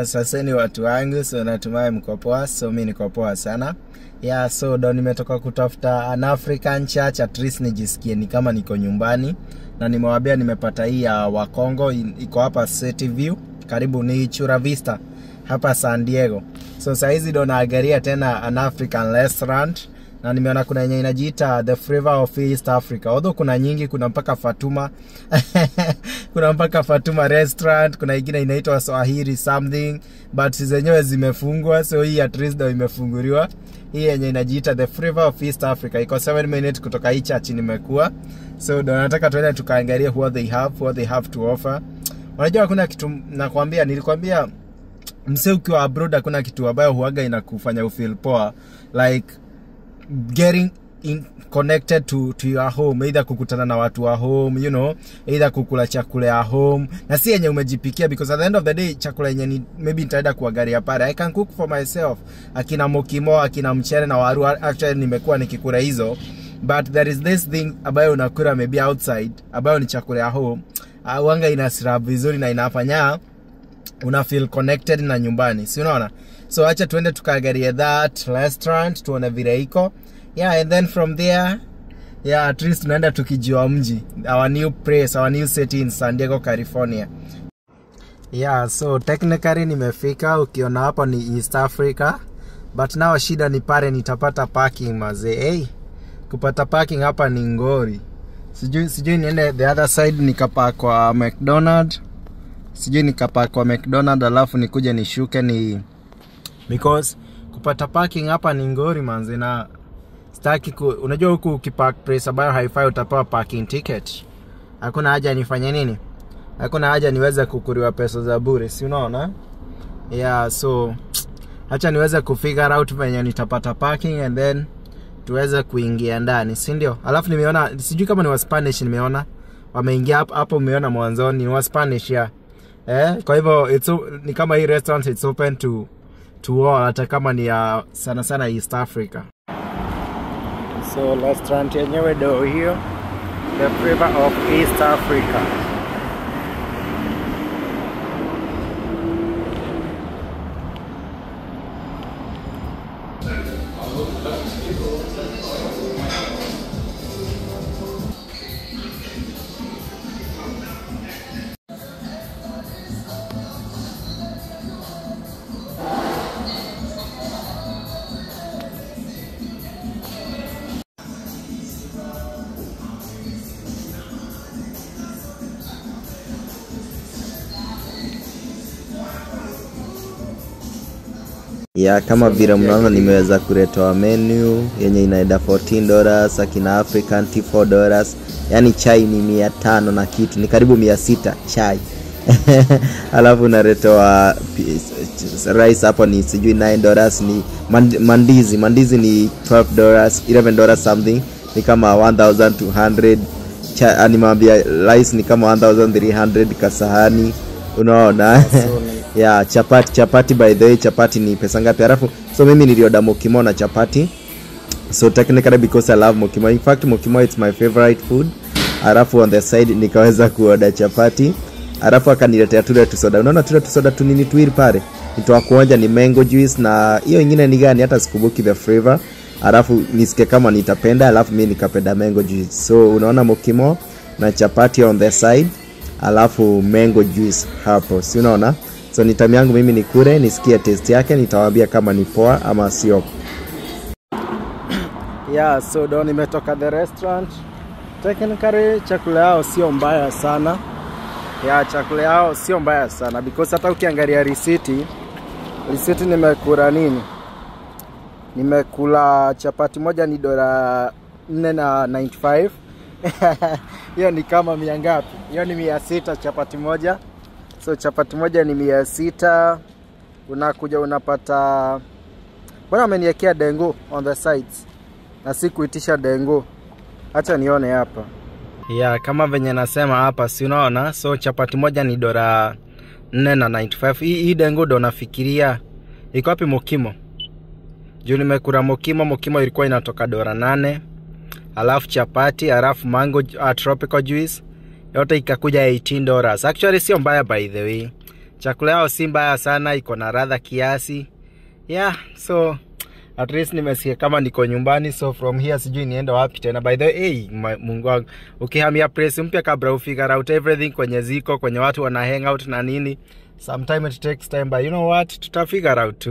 Sasa ni watu wangu, so natumai mko poa, so mimi niko poa sana. So ndo nimetoka kutafuta an African church, at least nijisikie ni kama niko nyumbani. Na nimewaambia nimepata hii ya Wakongo, iko hapa City View, karibu ni Chula Vista, hapa San Diego. So saizi ndo naangalia tena an African restaurant, na nimeona kuna yenye inajiita The Flavor of East Africa. Although kuna nyingi, kuna mpaka Fatuma kuna mpaka Fatuma restaurant, kuna ingine inaitwa Swahili something, but zenyewe zimefungwa, so hii at least ndo imefunguliwa. Hii yenye inajiita The Flavor of East Africa iko 7 minutes kutoka hii church nimekuwa. So ndo nataka tuende tukaangalia what they have to offer. Unajua kuna kitu nakwambia, nilikwambia mse ukiwa abroad kuna kitu ambayo huaga inakufanya ufeel poa, like getting connected to your home, either kukutana na watu wa home, you know, either kukula chakula ya home, na si yenye umejipikia, because at the end of the day chakula yenye ni maybe nitaenda kuangalia pale, I can cook for myself, akina mokimo, akina mchele na waru, actually nimekuwa nikikula hizo, but there is this thing ambayo unakula maybe outside, ambayo ni chakula ya home, wanga inasirab vizuri na inafanya una feel connected na nyumbani, si unaona? So acha tuende tukaangalia that restaurant, tuone vile iko. And then from there, at least tunaenda tukijua mji, our new place, our new city in San Diego, California. So technically nimefika, ukiona hapa ni East Africa, but now shida ni pale nitapata parking mazee. Kupata parking hapa ni ngori. Sijui niende the other side nikapark kwa McDonald's. Alafu nikuje nishuke ni, because kupata parking hapa ni ngori manze, na staki unajua huku ukipark place ambayo haifai utapewa parking ticket. Hakuna haja nifanye nini? Hakuna haja niweze kukuriwa pesa za bure, si unaona? So acha niweze kufigure out venye nitapata parking and then tuweze kuingia ndani, si ndio? Alafu nimeona, sijui kama ni wa Spanish, nimeona wameingia hapo, umeona mwanzoni ni wa Spanish kwa hivyo ni kama hii restaurant it's open to all, hata kama ni sana sana East Africa. So restaurant yenyewe ndio hiyo, The Flavor of East Africa. Kama vile mnaona nimeweza kuletoa menu yenye inaenda $14, akina African tea $4. Yani chai ni 500 na kitu, ni karibu 600 chai. Alafu naletoa rice hapo ni sijui $9, ni mandizi ni $12, $11 something, ni kama 1200. Animambia rice ni kama 1300 kasahani, unaona? Chapati by the way, chapati ni pesa ngapi? Alafu so mimi nilioda mokimo na chapati. So technically because I love mokimo, in fact mokimo it's my favorite food. Alafu on the side nikaweza kuoda chapati. Alafu akaniletea tule tu soda. Unaona tule tu soda tu nini tuili pale? Nitoa kuonja ni mango juice, na hiyo nyingine ni gani hata sikubuki the flavor. Alafu nisikie kama nitapenda, alafu mimi nikapenda mango juice. So unaona mokimo na chapati on the side, alafu mango juice hapo, si unaona? So ni time yangu mimi nikule, nisikie taste yake, nitawaambia kama ni poa ama sio. So ndo nimetoka the restaurant. Technically chakula yao sio mbaya sana. Chakula yao sio mbaya sana, because hata ukiangalia receipt nimekula nini? Nimekula chapati moja ni $4.95. Hiyo ni kama mia ngapi? Hiyo ni 600 chapati moja. So chapati moja ni 600. Unakuja unapata, bwana ameniwekea dengu on the sides, na sikuitisha dengu. Acha nione hapa. Kama venye nasema hapa, si unaona? So chapati moja ni $4.95. Hii dengu ndo nafikiria iko wapi mokimo? Juu nimekula mokimo ilikuwa inatoka $8. Alafu chapati, alafu mango tropical juice yote ikakuja $18. Actually sio mbaya by the way. chakula yao si mbaya sana, iko na ladha kiasi. Yeah, so at least nimesikia kama niko nyumbani. So from here sijui niende wapi tena. By the way, hey, Mungu wangu, ukihamia place mpya kabla ufigure out everything kwenye ziko, kwenye watu wana hang out na nini, sometime it takes time, but you know what, tutafigure out too.